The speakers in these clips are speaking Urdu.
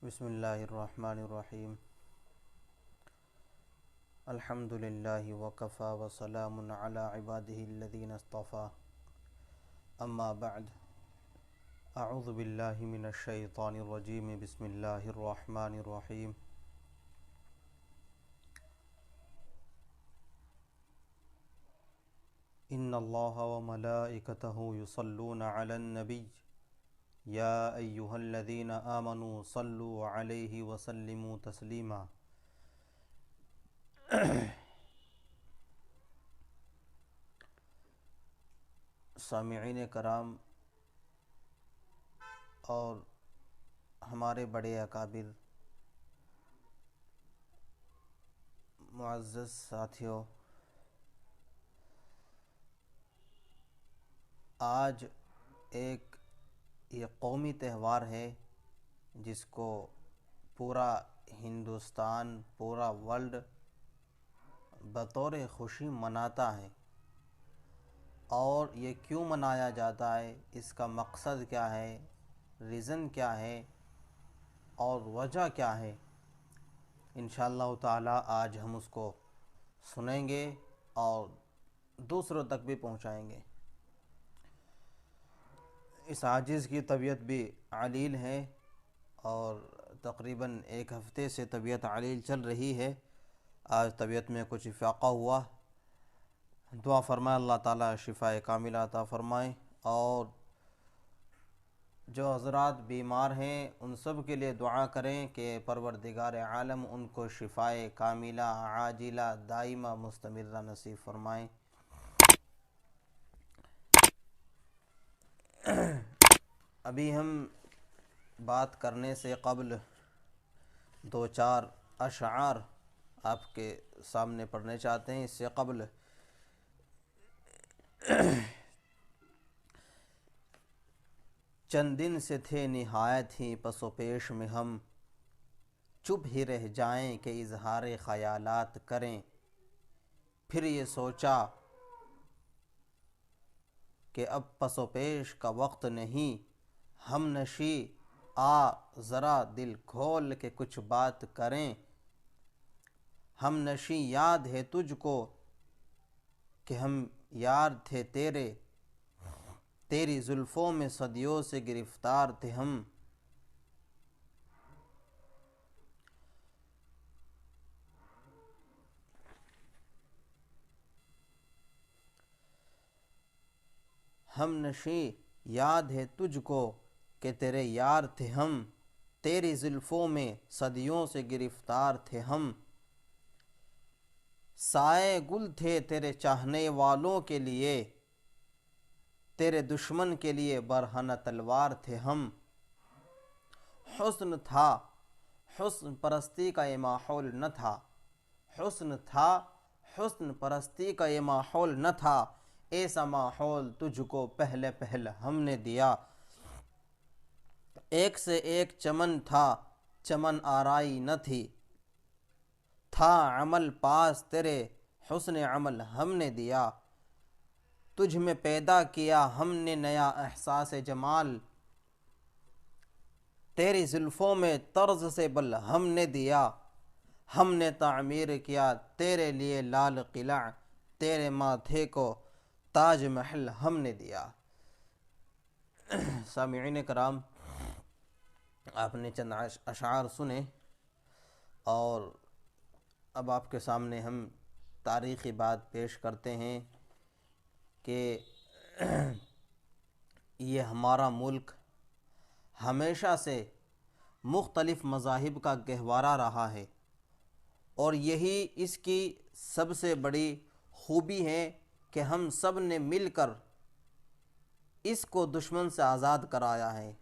بسم اللہ الرحمن الرحیم الحمد للہ وکفی وسلام علی عبادہ الذین اصطفی اما بعد اعوذ باللہ من الشیطان الرجیم بسم اللہ الرحمن الرحیم ان اللہ وملائکتہ یصلون علی النبی یا ایہا الذین آمنوا صلوا علیہ وسلموا تسلیما۔ سامعین کرام اور ہمارے بڑے اکابر، معزز ساتھیوں، آج ایک یہ قومی تہوار ہے جس کو پورا ہندوستان، پورا ورلڈ بطور خوشی مناتا ہے۔ اور یہ کیوں منایا جاتا ہے، اس کا مقصد کیا ہے، ریزن کیا ہے اور وجہ کیا ہے، انشاءاللہ تعالی آج ہم اس کو سنیں گے اور دوسروں تک بھی پہنچائیں گے۔ اس عاجز کی طبیعت بھی علیل ہے اور تقریباً ایک ہفتے سے طبیعت علیل چل رہی ہے۔ آج طبیعت میں کچھ افاقہ ہوا، دعا فرمائے اللہ تعالیٰ شفاء کاملہ عطا فرمائے، اور جو حضرات بیمار ہیں ان سب کے لیے دعا کریں کہ پروردگار عالم ان کو شفاء کاملہ عاجلہ دائمہ مستمرہ نصیب فرمائیں۔ ابھی ہم بات کرنے سے قبل دو چار اشعار آپ کے سامنے پڑھنے چاہتے ہیں۔ اس سے قبل چند دن سے تھے نہایت ہی پس و پیش میں ہم، چپ ہی رہ جائیں کہ اظہار خیالات کریں، پھر یہ سوچا کہ اب پس و پیش کا وقت نہیں، ہم نشی آ ذرا دل کھول کے کچھ بات کریں، ہم نشی یاد ہے تجھ کو کہ ہم یار تھے تیرے، تیری زلفوں میں صدیوں سے گرفتار تھے ہم، ہم نشی یاد ہے تجھ کو کہ تیرے یار تھے ہم، تیری زلفوں میں صدیوں سے گرفتار تھے ہم، سائے گل تھے تیرے چاہنے والوں کے لیے، تیرے دشمن کے لیے برہنہ تلوار تھے ہم، حسن تھا، حسن پرستی کا یہ ماحول نہ تھا، حسن تھا، حسن پرستی کا یہ ماحول نہ تھا، ایسا ماحول تجھ کو پہلے پہل ہم نے دیا، ایک سے ایک چمن تھا، چمن آرائی نہ تھی، تھا عمل پاس تیرے حسن عمل ہم نے دیا، تجھ میں پیدا کیا ہم نے نیا احساس جمال، تیری زلفوں میں طرز سے بل ہم نے دیا، ہم نے تعمیر کیا تیرے لیے لال قلعہ، تیرے ماتھے کو تاج محل ہم نے دیا۔ سامعین کرام، آپ نے چند اشعار سنے اور اب آپ کے سامنے ہم تاریخی بات پیش کرتے ہیں کہ یہ ہمارا ملک ہمیشہ سے مختلف مذاہب کا گہوارہ رہا ہے، اور یہی اس کی سب سے بڑی خوبی ہے کہ ہم سب نے مل کر اس کو دشمن سے آزاد کرایا ہے۔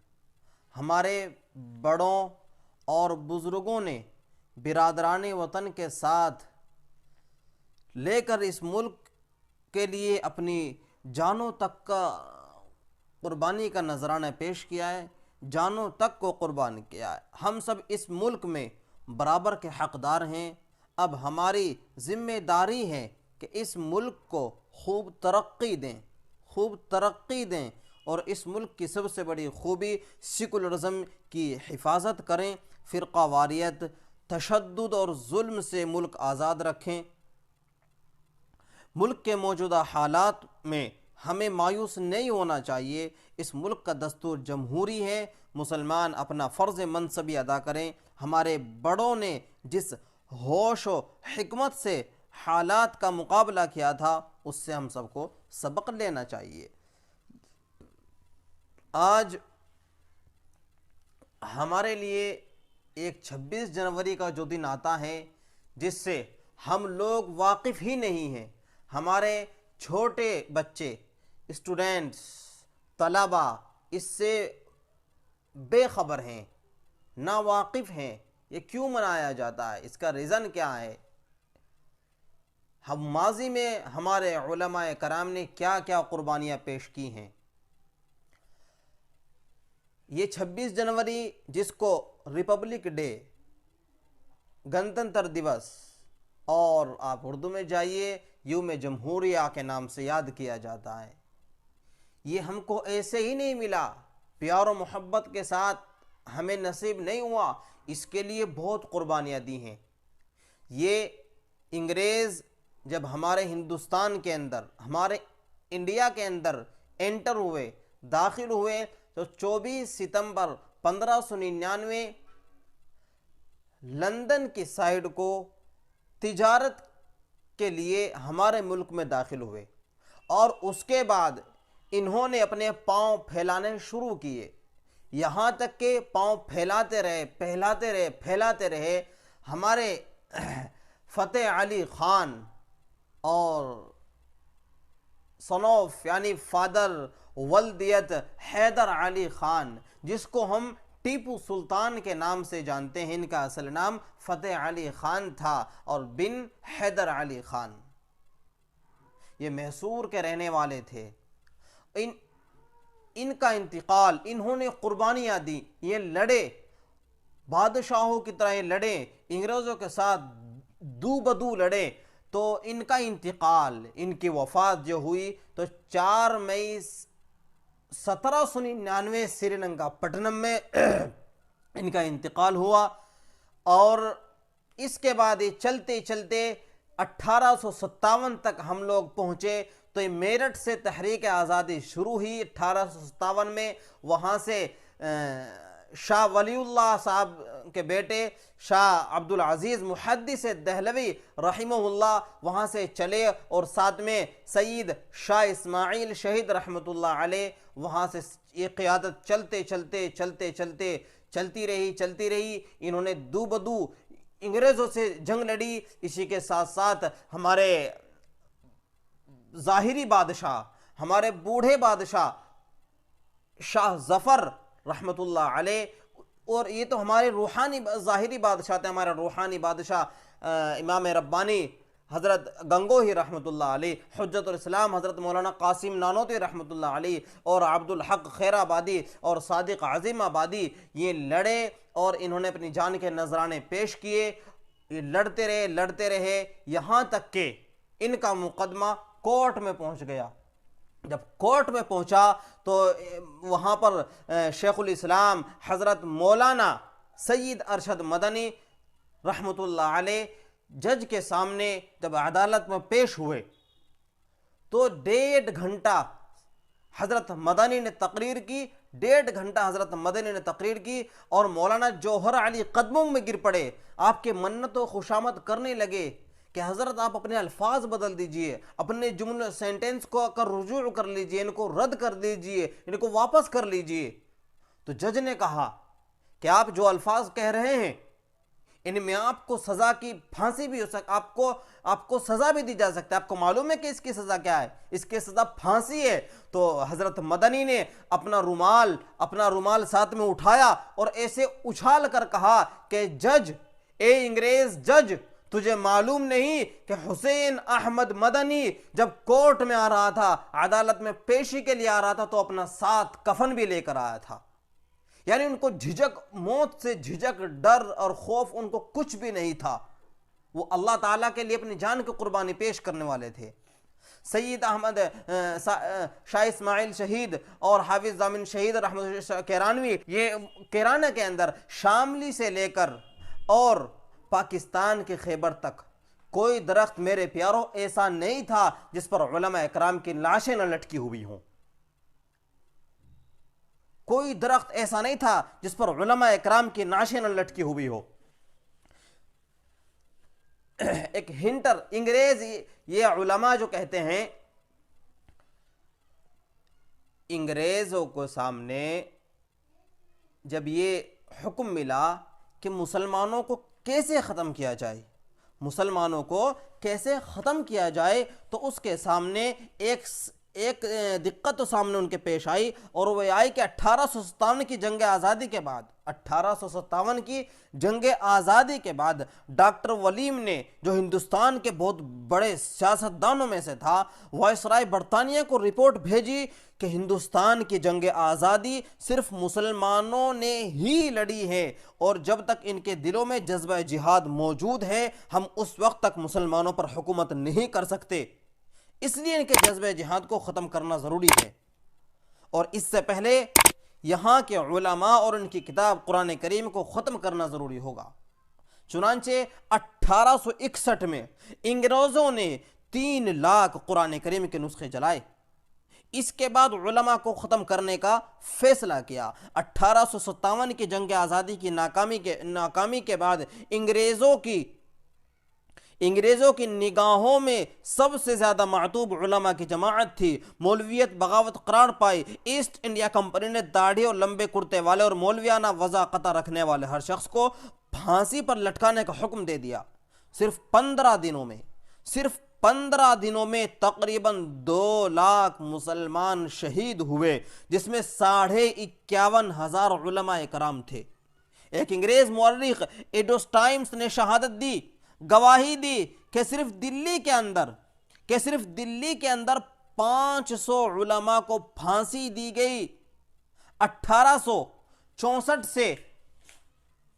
ہمارے بڑوں اور بزرگوں نے برادران وطن کے ساتھ لے کر اس ملک کے لیے اپنی جانوں تک کا قربانی کا نذرانہ پیش کیا ہے، جانوں تک کو قربان کیا ہے۔ ہم سب اس ملک میں برابر کے حقدار ہیں۔ اب ہماری ذمہ داری ہے کہ اس ملک کو خوب ترقی دیں، خوب ترقی دیں، اور اس ملک کی سب سے بڑی خوبی سیکولرزم کی حفاظت کریں، فرقہ واریت، تشدد اور ظلم سے ملک آزاد رکھیں۔ ملک کے موجودہ حالات میں ہمیں مایوس نہیں ہونا چاہیے۔ اس ملک کا دستور جمہوری ہے، مسلمان اپنا فرض منصبی ادا کریں۔ ہمارے بڑوں نے جس ہوش و حکمت سے حالات کا مقابلہ کیا تھا، اس سے ہم سب کو سبق لینا چاہیے۔ آج ہمارے لیے ایک 26 جنوری کا جو دن آتا ہے، جس سے ہم لوگ واقف ہی نہیں ہیں، ہمارے چھوٹے بچے، اسٹوڈنٹس، طلبہ اس سے بے خبر ہیں، ناواقف ہیں۔ یہ کیوں منایا جاتا ہے؟ اس کا ریزن کیا ہے؟ ہم ماضی میں ہمارے علماء کرام نے کیا کیا قربانیاں پیش کی ہیں۔ یہ 26 جنوری جس کو ریپبلک ڈے، گنتنتر دیوس، اور آپ اردو میں جائیے یوم جمہوریہ کے نام سے یاد کیا جاتا ہے، یہ ہم کو ایسے ہی نہیں ملا، پیار و محبت کے ساتھ ہمیں نصیب نہیں ہوا، اس کے لیے بہت قربانیاں دی ہیں۔ یہ انگریز جب ہمارے ہندوستان کے اندر، ہمارے انڈیا کے اندر انٹر ہوئے، داخل ہوئے، تو 24 ستمبر 1599 لندن کی سائیڈ کو تجارت کے لیے ہمارے ملک میں داخل ہوئے، اور اس کے بعد انہوں نے اپنے پاؤں پھیلانے شروع کیے، یہاں تک کہ پاؤں پھیلاتے رہے ہمارے فتح علی خان اور صنوف یعنی فادر ولدیت حیدر علی خان، جس کو ہم ٹیپو سلطان کے نام سے جانتے ہیں، ان کا اصل نام فتح علی خان تھا اور بن حیدر علی خان، یہ میسور کے رہنے والے تھے۔ ان کا انتقال، انہوں نے قربانیاں دی، یہ لڑے، بادشاہوں کی طرح یہ لڑے، انگریزوں کے ساتھ دو بدو لڑے، تو ان کا انتقال، ان کی وفات جو ہوئی تو 4 مئی 1799 سری لنکا پٹنم میں ان کا انتقال ہوا، اور اس کے بعد یہ چلتے چلتے 1857 تک ہم لوگ پہنچے، تو یہ میرٹھ سے تحریک آزادی شروع ہوئی 1857 میں، وہاں سے شاہ ولی اللہ صاحب کے بیٹے شاہ عبدالعزیز محدث دہلوی رحمہ اللہ وہاں سے چلے، اور ساتھ میں سید شاہ اسماعیل شہید رحمۃ اللہ علیہ، وہاں سے یہ قیادت چلتی رہی۔ انہوں نے دو بدو انگریزوں سے جنگ لڑی، اسی کے ساتھ ساتھ ہمارے ظاہری بادشاہ، ہمارے بوڑھے بادشاہ شاہ ظفر رحمۃ اللہ علیہ، اور یہ تو ہمارے روحانی ظاہری بادشاہ تھے، ہمارے روحانی بادشاہ امام ربانی حضرت گنگوہی رحمۃ اللہ علیہ، حجت الاسلام حضرت مولانا قاسم نانوتوی رحمۃ اللہ علیہ، اور عبدالحق خیر آبادی اور صادق عظیم آبادی، یہ لڑے اور انہوں نے اپنی جان کے نذرانے پیش کیے، یہ لڑتے رہے یہاں تک کہ ان کا مقدمہ کورٹ میں پہنچ گیا۔ جب کورٹ میں پہنچا تو وہاں پر شیخ الاسلام حضرت مولانا سید ارشد مدنی رحمۃ اللہ علیہ جج کے سامنے جب عدالت میں پیش ہوئے تو 1.5 گھنٹہ حضرت مدنی نے تقریر کی، 1.5 گھنٹہ حضرت مدنی نے تقریر کی، اور مولانا جوہر علی قدموں میں گر پڑے، آپ کے منت و خوشامد کرنے لگے کہ حضرت آپ اپنے الفاظ بدل دیجئے، اپنے جملے سینٹنس کو رجوع کر لیجئے، ان کو رد کر دیجئے، ان کو واپس کر لیجئے۔ تو جج نے کہا کہ آپ جو الفاظ کہہ رہے ہیں ان میں آپ کو سزا کی پھانسی بھی ہو سکتی، آپ کو سزا بھی دی جا سکتا ہے، آپ کو معلوم ہے کہ اس کی سزا کیا ہے؟ اس کی سزا پھانسی ہے۔ تو حضرت مدنی نے اپنا رومال ساتھ میں اٹھایا اور ایسے اچھال کر کہا کہ جج، اے انگریز جج، تجھے معلوم نہیں کہ حسین احمد مدنی جب کورٹ میں آ رہا تھا، عدالت میں پیشی کے لیے آ رہا تھا، تو اپنا ساتھ کفن بھی لے کر آیا تھا۔ یعنی ان کو جھجک، موت سے جھجک، ڈر اور خوف ان کو کچھ بھی نہیں تھا، وہ اللہ تعالیٰ کے لیے اپنی جان کی قربانی پیش کرنے والے تھے۔ سید احمد شاہ اسماعیل شہید اور حافظ ضامن شہید رحمۃ اللہ کیرانوی، یہ کیرانہ کے اندر شاملی سے لے کر اور پاکستان کے خیبر تک کوئی درخت میرے پیاروں ایسا نہیں تھا جس پر علماء اکرام کی لاشیں نہ لٹکی ہوئی ہوں. کوئی درخت ایسا نہیں تھا جس پر علماء اکرام کی نعشیں نہ لٹکی ہوئی ہو. ایک ہنٹر انگریز، یہ علماء جو کہتے ہیں، انگریزوں کو سامنے جب یہ حکم ملا کہ مسلمانوں کو کیسے ختم کیا جائے، مسلمانوں کو کیسے ختم کیا جائے، تو اس کے سامنے ایک دقت تو سامنے ان کے پیش آئی، اور وہ آئی کہ 1857 کی جنگ آزادی کے بعد 1857 کی جنگ آزادی کے بعد ڈاکٹر ولیم نے، جو ہندوستان کے بہت بڑے سیاستدانوں میں سے تھا، وائسرائے برطانیہ کو رپورٹ بھیجی کہ ہندوستان کی جنگ آزادی صرف مسلمانوں نے ہی لڑی ہے، اور جب تک ان کے دلوں میں جذبہ جہاد موجود ہے ہم اس وقت تک مسلمانوں پر حکومت نہیں کر سکتے، اس لیے ان کے جذبہ جہاد کو ختم کرنا ضروری ہے. اور اس سے پہلے یہاں کے علماء اور ان کی کتاب قرآن کریم کو ختم کرنا ضروری ہوگا. چنانچہ 1861 میں انگریزوں نے 3 لاکھ قرآن کریم کے نسخے جلائے. اس کے بعد علماء کو ختم کرنے کا فیصلہ کیا. 1857 کی جنگ آزادی کی ناکامی کے بعد انگریزوں کی نگاہوں میں سب سے زیادہ معتوب علماء کی جماعت تھی. مولویت بغاوت قرار پائی. ایسٹ انڈیا کمپنی نے داڑھی اور لمبے کرتے والے اور مولویانہ وضاقتہ رکھنے والے ہر شخص کو پھانسی پر لٹکانے کا حکم دے دیا. صرف 15 دنوں میں تقریباً 2 لاکھ مسلمان شہید ہوئے، جس میں 51,500 علماء کرام تھے. ایک انگریز مورخ ایڈوس ٹائمز نے شہادت دی، گواہی دی کہ صرف دلی کے اندر 500 علماء کو پھانسی دی گئی. 1864 سے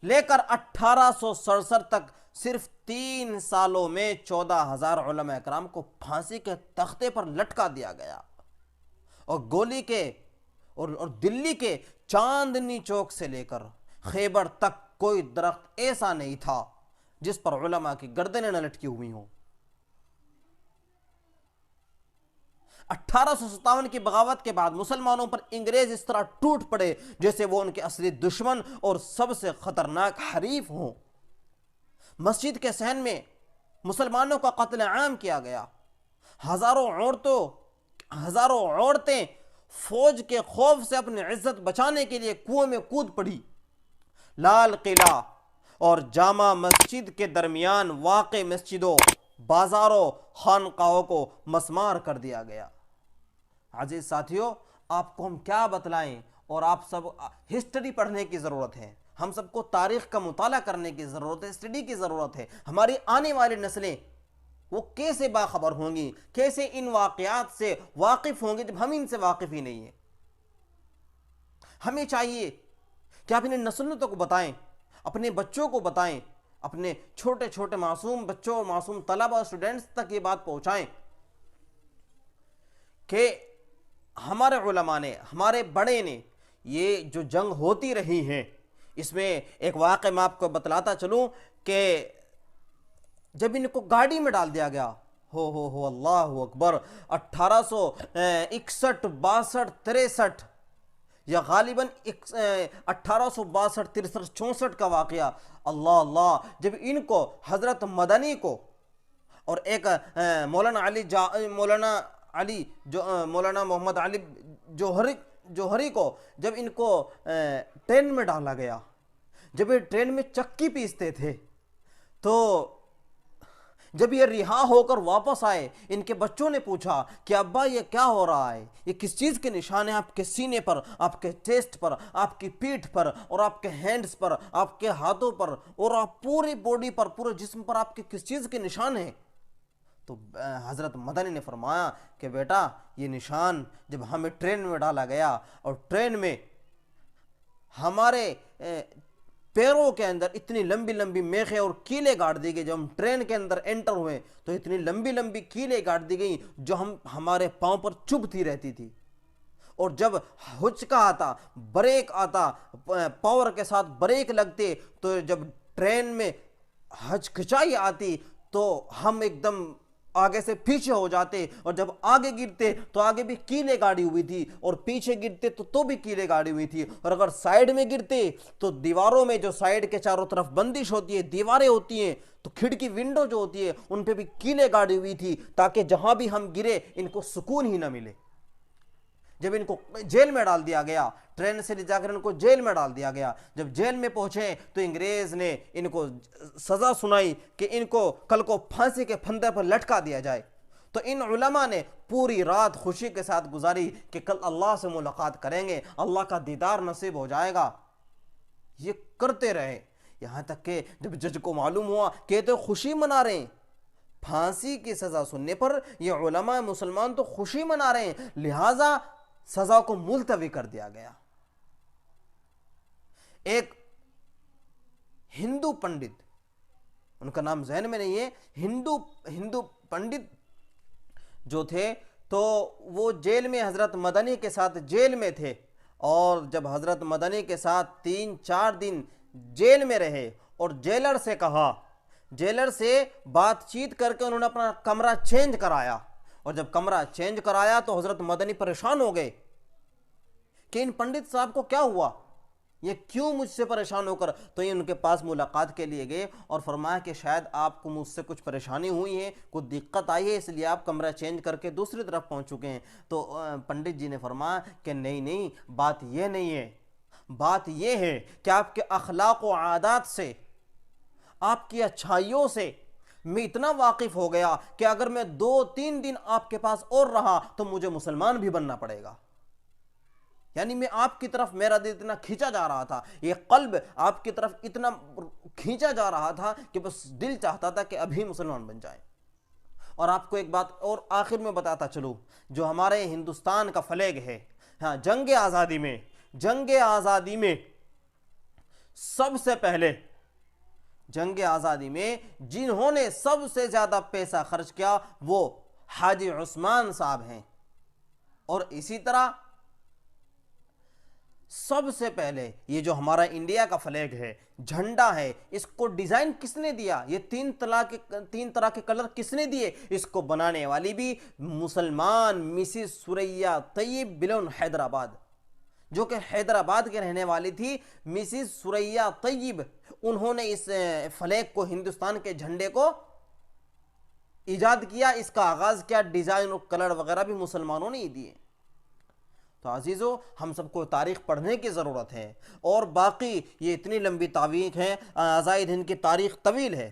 لے کر 1867 تک صرف 3 سالوں میں 14,000 علماء اکرام کو پھانسی کے تختے پر لٹکا دیا گیا. اور دلی کے چاندنی چوک سے لے کر خیبر تک کوئی درخت ایسا نہیں تھا جس پر علماء کی گردنیں نہ لٹکی ہوئی ہوں. 1857 کی بغاوت کے بعد مسلمانوں پر انگریز اس طرح ٹوٹ پڑے جیسے وہ ان کے اصلی دشمن اور سب سے خطرناک حریف ہوں. مسجد کے صحن میں مسلمانوں کا قتل عام کیا گیا. ہزاروں عورتیں فوج کے خوف سے اپنی عزت بچانے کے لیے کنویں میں کود پڑی. لال قلعہ اور جامع مسجد کے درمیان واقع مسجدوں، بازاروں، خانقاہوں کو مسمار کر دیا گیا. عزیز ساتھیوں، آپ کو ہم کیا بتلائیں، اور آپ سب ہسٹری پڑھنے کی ضرورت ہے، ہم سب کو تاریخ کا مطالعہ کرنے کی ضرورت ہے، اسٹڈی کی ضرورت ہے. ہماری آنے والی نسلیں وہ کیسے باخبر ہوں گی، کیسے ان واقعات سے واقف ہوں گی جب ہم ان سے واقف ہی نہیں ہیں. ہمیں چاہیے کہ آپ انہیں نسلوں کو بتائیں، اپنے بچوں کو بتائیں، اپنے چھوٹے چھوٹے معصوم بچوں اور معصوم طلبہ اور اسٹوڈنٹس تک یہ بات پہنچائیں کہ ہمارے علماء نے، ہمارے بڑے نے، یہ جو جنگ ہوتی رہی ہیں، اس میں ایک واقعہ میں آپ کو بتلاتا چلوں کہ جب ان کو گاڑی میں ڈال دیا گیا، ہو اللہ اکبر، 1861 62 63 یا غالباً 1862 63 64 کا واقعہ، اللہ، جب ان کو حضرت مدنی کو اور ایک مولانا محمد علی جوہری کو جب ان کو ٹرین میں ڈالا گیا، جب یہ ٹرین میں چکی پیستے تھے، تو جب یہ رہا ہو کر واپس آئے، ان کے بچوں نے پوچھا کہ ابا یہ کیا ہو رہا ہے، یہ کس چیز کے نشان ہیں آپ کے سینے پر، آپ کے چیسٹ پر، آپ کی پیٹھ پر، اور آپ کے ہینڈز پر، آپ کے ہاتھوں پر، اور آپ پوری باڈی پر، پورے جسم پر آپ کے کس چیز کے نشان ہیں؟ تو حضرت مدنی نے فرمایا کہ بیٹا یہ نشان جب ہمیں ٹرین میں ڈالا گیا اور ٹرین میں ہمارے پیروں کے اندر اتنی لمبی لمبی میخیں اور کیلیں گاڑ دی گئی. جب ہم ٹرین کے اندر انٹر ہوئے تو اتنی لمبی لمبی کیلیں گاڑ دی گئیں جو ہمارے پاؤں پر چبھتی رہتی تھی. اور جب ہچکا آتا, بریک آتا, پاور کے ساتھ بریک لگتے, تو جب ٹرین میں ہچکچائی آتی تو ہم ایک دم آگے سے پیچھے ہو جاتے, اور جب آگے گرتے تو آگے بھی کیلیں گاڑی ہوئی تھی, اور پیچھے گرتے تو بھی کیلیں گاڑی ہوئی تھی, اور اگر سائیڈ میں گرتے تو دیواروں میں جو سائیڈ کے چاروں طرف بندش ہوتی ہے, دیواریں ہوتی ہیں, تو کھڑکی ونڈو جو ہوتی ہے ان پہ بھی کیلیں گاڑی ہوئی تھی, تاکہ جہاں بھی ہم گرے ان کو سکون ہی نہ ملے. جب ان کو جیل میں ڈال دیا گیا, ٹرین سے لے جا کر ان کو جیل میں ڈال دیا گیا, جب جیل میں پہنچے تو انگریز نے ان کو سزا سنائی کہ ان کو کل کو پھانسی کے پھندے پر لٹکا دیا جائے. تو ان علماء نے پوری رات خوشی کے ساتھ گزاری کہ کل اللہ سے ملاقات کریں گے, اللہ کا دیدار نصیب ہو جائے گا. یہ کرتے رہے یہاں تک کہ جب جج کو معلوم ہوا کہ تو خوشی منا رہے ہیں, پھانسی کی سزا سننے پر یہ علماء مسلمان تو خوشی منا رہے ہیں, لہٰذا سزا کو ملتوی کر دیا گیا. ایک ہندو پنڈت, ان کا نام ذہن میں نہیں ہے, ہندو پنڈت جو تھے, تو وہ جیل میں حضرت مدنی کے ساتھ جیل میں تھے, اور جب حضرت مدنی کے ساتھ 3-4 دن جیل میں رہے اور جیلر سے کہا, جیلر سے بات چیت کر کے انہوں نے اپنا کمرہ چینج کرایا, اور جب کمرہ چینج کرایا تو حضرت مدنی پریشان ہو گئے کہ ان پنڈت صاحب کو کیا ہوا, یہ کیوں مجھ سے پریشان ہو کر. تو یہ ان کے پاس ملاقات کے لیے گئے اور فرمایا کہ شاید آپ کو مجھ سے کچھ پریشانی ہوئی ہے, کچھ دقت آئی ہے, اس لیے آپ کمرہ چینج کر کے دوسری طرف پہنچ چکے ہیں. تو پنڈت جی نے فرمایا کہ نہیں, بات یہ نہیں ہے, بات یہ ہے کہ آپ کے اخلاق و عادات سے, آپ کی اچھائیوں سے میں اتنا واقف ہو گیا کہ اگر میں 2-3 دن آپ کے پاس اور رہا تو مجھے مسلمان بھی بننا پڑے گا. یعنی میں آپ کی طرف, میرا دل اتنا کھینچا جا رہا تھا, یہ قلب آپ کی طرف اتنا کھینچا جا رہا تھا کہ بس دل چاہتا تھا کہ ابھی مسلمان بن جائیں. اور آپ کو ایک بات اور آخر میں بتاتا چلوں, جو ہمارے ہندوستان کا فلیگ ہے, ہاں, جنگ آزادی میں سب سے پہلے, جنگ آزادی میں جنہوں نے سب سے زیادہ پیسہ خرچ کیا وہ حاجی عثمان صاحب ہیں. اور اسی طرح سب سے پہلے یہ جو ہمارا انڈیا کا فلیگ ہے, جھنڈا ہے, اس کو ڈیزائن کس نے دیا, یہ 3 طرح کے کلر کس نے دیے, اس کو بنانے والی بھی مسلمان مسز ثریا طیب بلون حیدرآباد, جو کہ حیدرآباد کے رہنے والی تھی, مسز ثریا طیب. انہوں نے اس فلیگ کو, ہندوستان کے جھنڈے کو ایجاد کیا, اس کا آغاز کیا, ڈیزائن اور کلر وغیرہ بھی مسلمانوں نے ہی دیے. تو عزیزو, ہم سب کو تاریخ پڑھنے کی ضرورت ہے, اور باقی یہ اتنی لمبی تاریخ ہے, آزادی ہند کی تاریخ طویل ہے.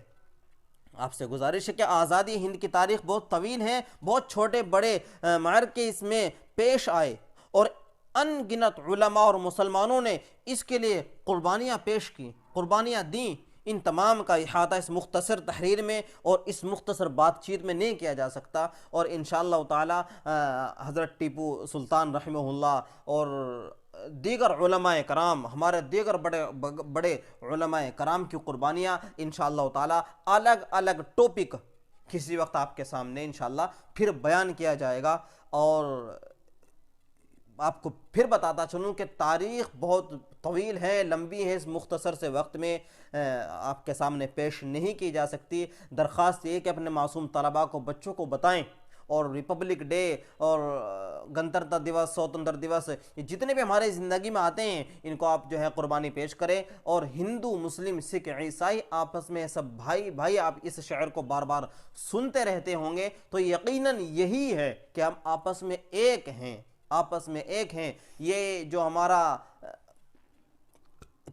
آپ سے گزارش ہے کہ آزادی ہند کی تاریخ بہت طویل ہے, بہت چھوٹے بڑے معرکے اس میں پیش آئے, اور ان گنت علماء اور مسلمانوں نے اس کے لیے قربانیاں پیش کی, قربانیاں دیں. ان تمام کا احاطہ اس مختصر تحریر میں اور اس مختصر بات چیت میں نہیں کیا جا سکتا. اور انشاءاللہ تعالی حضرت ٹیپو سلطان رحمہ اللہ اور دیگر علماء کرام, ہمارے دیگر بڑے علماء کرام کی قربانیاں انشاءاللہ تعالی الگ الگ ٹاپک کسی وقت آپ کے سامنے انشاءاللہ پھر بیان کیا جائے گا. اور آپ کو پھر بتاتا چلوں کہ تاریخ بہت طویل ہے, لمبی ہے, اس مختصر سے وقت میں آپ کے سامنے پیش نہیں کی جا سکتی. درخواست یہ کہ اپنے معصوم طلباء کو, بچوں کو بتائیں, اور ریپبلک ڈے اور گنترتا دیوس, سوتنتر دیوس, یہ جتنے بھی ہمارے زندگی میں آتے ہیں ان کو آپ جو ہے قربانی پیش کریں. اور ہندو, مسلم, سکھ, عیسائی آپس میں سب بھائی, آپ اس شعر کو بار بار سنتے رہتے ہوں گے, تو یقیناً یہی ہے کہ ہم آپس میں ایک ہیں, آپس میں ایک ہیں. یہ جو ہمارا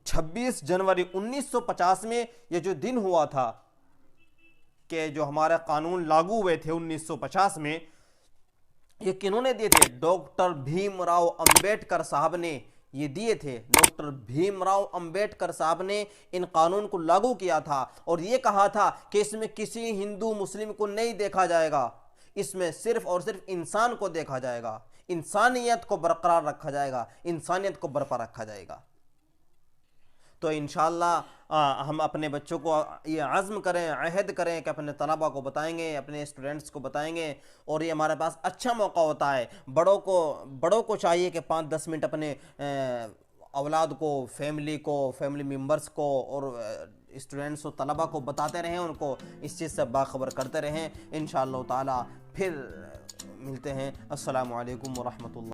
26 جنوری 1950 میں یہ جو دن ہوا تھا کہ جو ہمارے قانون لاگو ہوئے تھے 1950 میں, یہ کنہوں نے دیے تھے؟ ڈاکٹر بھیم راؤ امبیڈکر صاحب نے یہ دیے تھے. ڈاکٹر بھیم راؤ امبیڈکر صاحب نے ان قانون کو لاگو کیا تھا, اور یہ کہا تھا کہ اس میں کسی ہندو مسلم کو نہیں دیکھا جائے گا, اس میں صرف اور صرف انسان کو دیکھا جائے گا, انسانیت کو برقرار رکھا جائے گا, انسانیت کو برپا رکھا جائے گا. تو انشاءاللہ ہم اپنے بچوں کو یہ عزم کریں، عہد کریں کہ اپنے طلباء کو بتائیں گے، اپنے اسٹوڈنٹس کو بتائیں گے، اور یہ ہمارے پاس اچھا موقع ہوتا ہے۔ بڑوں کو چاہیے کہ 5-10 منٹ اپنے اولاد کو، فیملی ممبرز کو اور اسٹوڈنٹس و طلباء کو بتاتے رہیں، ان کو اس چیز سے باخبر کرتے رہیں۔ انشاءاللہ تعالی پھر ملتے ہیں۔ السلام علیکم ورحمۃ اللہ۔